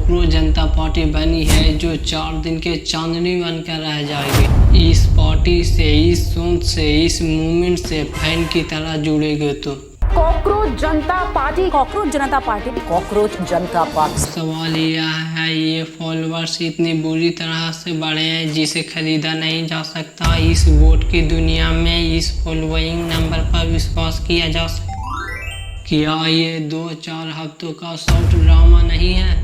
Cockroach जनता party बनी है जो 4 दिन के चांदनी बनकर रह जाएगी। इस पार्टी से, इस सोच से, इस मूवमेंट से फैन की तरह जुड़ेगे तो कॉकरोच जनता पार्टी, कॉकरोच जनता पार्टी, कॉकरोच जनता पार्टी। सवाल यह है, ये फॉलोअर्स इतनी बुरी तरह से बढ़े हैं जिसे खरीदा नहीं जा सकता। इस वोट की दुनिया में इस फॉलोइंग नंबर पर विश्वास किया जा सकता? क्या ये 2-4 हफ्तों का शॉर्ट ड्रामा नहीं है?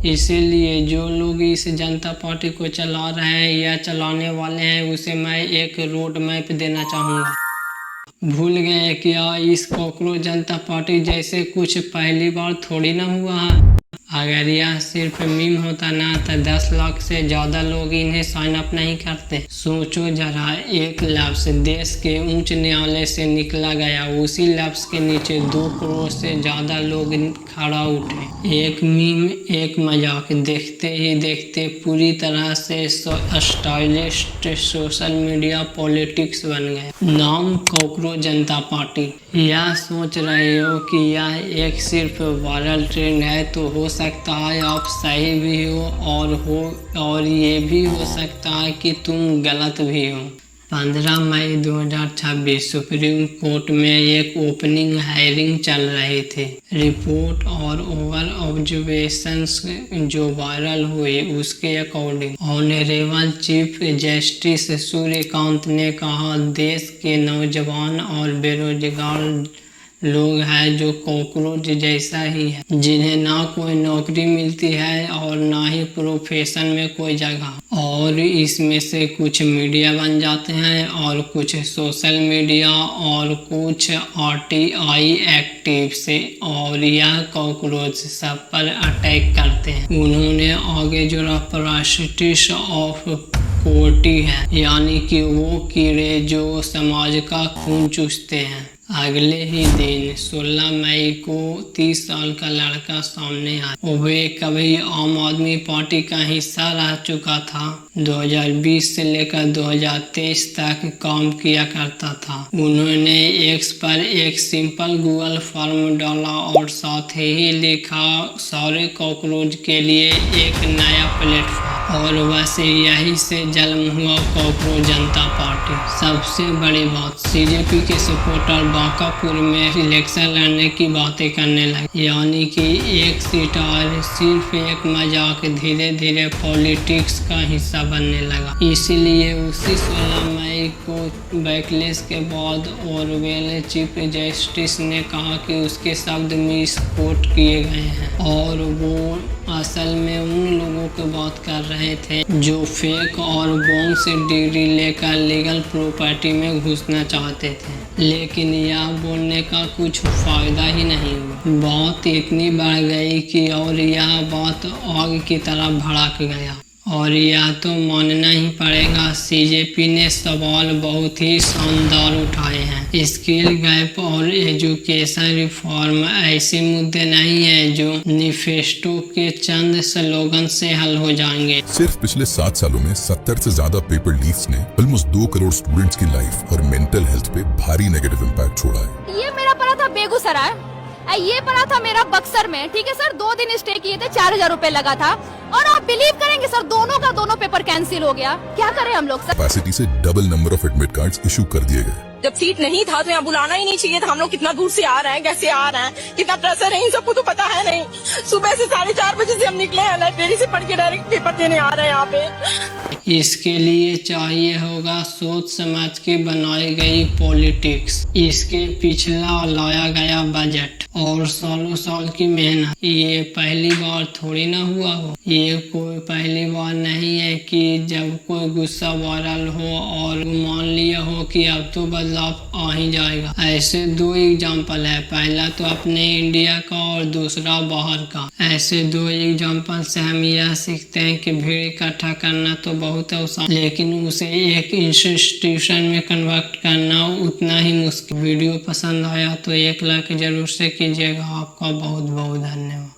इसीलिए जो लोग इस जनता पार्टी को चला रहे हैं या चलाने वाले हैं उसे मैं एक रोड मैप देना चाहूँगा। भूल गए क्या इस कॉकरोच जनता पार्टी जैसे कुछ पहली बार थोड़ी ना हुआ है। अगर यह सिर्फ मीम होता ना तो 10 लाख से ज़्यादा लोग इन्हें साइन अप नहीं करते। सोचो जरा, एक लफ्ज़ देश के उच्च न्यायालय से निकला गया, उसी लफ्ज़ के नीचे 2 करोड़ से ज़्यादा लोग खड़ा उठे। एक मीम, एक मजाक, देखते ही देखते पूरी तरह से स्टाइलिश सोशल मीडिया पॉलिटिक्स बन गए। नाम कॉकरोच जनता पार्टी। यह सोच रहे हो कि यह एक सिर्फ वायरल ट्रेंड है तो हो सकता है आप सही भी हो और ये भी हो सकता है कि तुम गलत भी हो। 15 मई 2026 सुप्रीम कोर्ट में एक ओपनिंग हायरिंग चल रही थी। रिपोर्ट और ओवर ऑब्जर्वेशंस जो वायरल हुई उसके according honourable chief justice Suryakant ने कहा, देश के नौजवान और बेरोजगार लोग हैं जो कॉकरोच जैसा ही है, जिन्हें ना कोई नौकरी मिलती है और ना ही प्रोफेशन में कोई जगह। और इसमें से कुछ मीडिया बन जाते हैं और कुछ सोशल मीडिया और कुछ आरटीआई एक्टिव से, और यह कॉकरोच सब पर अटैक करते हैं। उन्होंने आगे जोड़ा पैरासिटिस ऑफ कोर्टी है, यानी कि वो कीड़े जो समाज का खून चूसते हैं। अगले ही दिन 16 मई को 30 साल का लड़का सामने आया। वे कभी आम आदमी पार्टी का हिस्सा रह चुका था। 2020 से लेकर 2023 तक काम किया करता था। उन्होंने एक्स पर एक सिंपल गूगल फॉर्म डाला और साथ ही लिखा, सारे कॉकरोच के लिए एक नया प्लेटफॉर्म। और वैसे यही से जन्म हुआ कॉकरोच जनता पार्टी। सबसे बड़ी बात, सीजेपी के सपोर्टर बांकापुर में इलेक्शन लड़ने की बातें करने लगे, यानी कि एक सीट और सिर्फ एक मजाक धीरे धीरे पॉलिटिक्स का हिस्सा बनने लगा। इसीलिए उसी 16 मई को बैकलेस के बाद ऑनरेबल चीफ जस्टिस ने कहा कि उसके शब्द मिसकोट किए गए हैं और वो असल में उन लोगों की बात कर रहे थे जो फेक और बॉन्ड से डिग्री लेकर लीगल प्रॉपर्टी में घुसना चाहते थे, लेकिन यह बोलने का कुछ फायदा ही नहीं हुआ। बात इतनी बढ़ गई कि और यह बात आग की तरह भड़क गया। और यह तो मानना ही पड़ेगा, सीजेपी ने सवाल बहुत ही शानदार उठाए हैं। स्किल गैप और एजुकेशन रिफॉर्म ऐसे मुद्दे नहीं हैं जो निफेस्टो के चंद स्लोगन से हल हो जाएंगे। सिर्फ पिछले 7 सालों में 70 से ज्यादा पेपर लीफ्स ने ऑलमोस्ट 2 करोड़ स्टूडेंट्स की लाइफ और मेंटल हेल्थ पे भारी नेगेटिव इम्पैक्ट छोड़ा है। ये मेरा पड़ा था बेगूसराय, ये पड़ा था मेरा बक्सर में। ठीक है सर, 2 दिन स्टे किए थे, 4000 रुपए लगा था। और आप बिलीव करेंगे सर, दोनों का दोनों पेपर कैंसिल हो गया। क्या करें हम लोग सर? कैपेसिटी से double number of admit cards issue कर दिए गए। जब सीट नहीं था तो यहाँ बुलाना ही नहीं चाहिए था। हम लोग कितना दूर से आ रहे हैं, कैसे आ रहे हैं, कितना प्रेशर है, इन सबको तो पता है नहीं। सुबह से 4:30 बजे से हम निकले हैं, लाइब्रेरी से पढ़ के डायरेक्ट पेपर देने आ रहे हैं यहाँ पे। इसके लिए चाहिए होगा सोच समझ के बनाई गई पॉलिटिक्स, इसके पिछला लाया गया बजट और सालों साल की मेहनत। ये पहली बार थोड़ी ना हुआ हो। ये कोई पहली बार नहीं है कि जब कोई गुस्सा वायरल हो और मान लिया हो कि अब तो बदलाव आ ही जाएगा। ऐसे 2 एग्जाम्पल है, पहला तो अपने इंडिया का और दूसरा बाहर का। ऐसे 2 एग्जाम्पल से हम यह सीखते हैं कि भीड़ इकट्ठा करना तो बहुत आसान, लेकिन उसे एक इंस्टीट्यूशन में कन्वर्ट करना उतना ही मुश्किल। वीडियो पसंद आया तो एक लाइक जरूर से कीजिएगा। आपका बहुत बहुत धन्यवाद।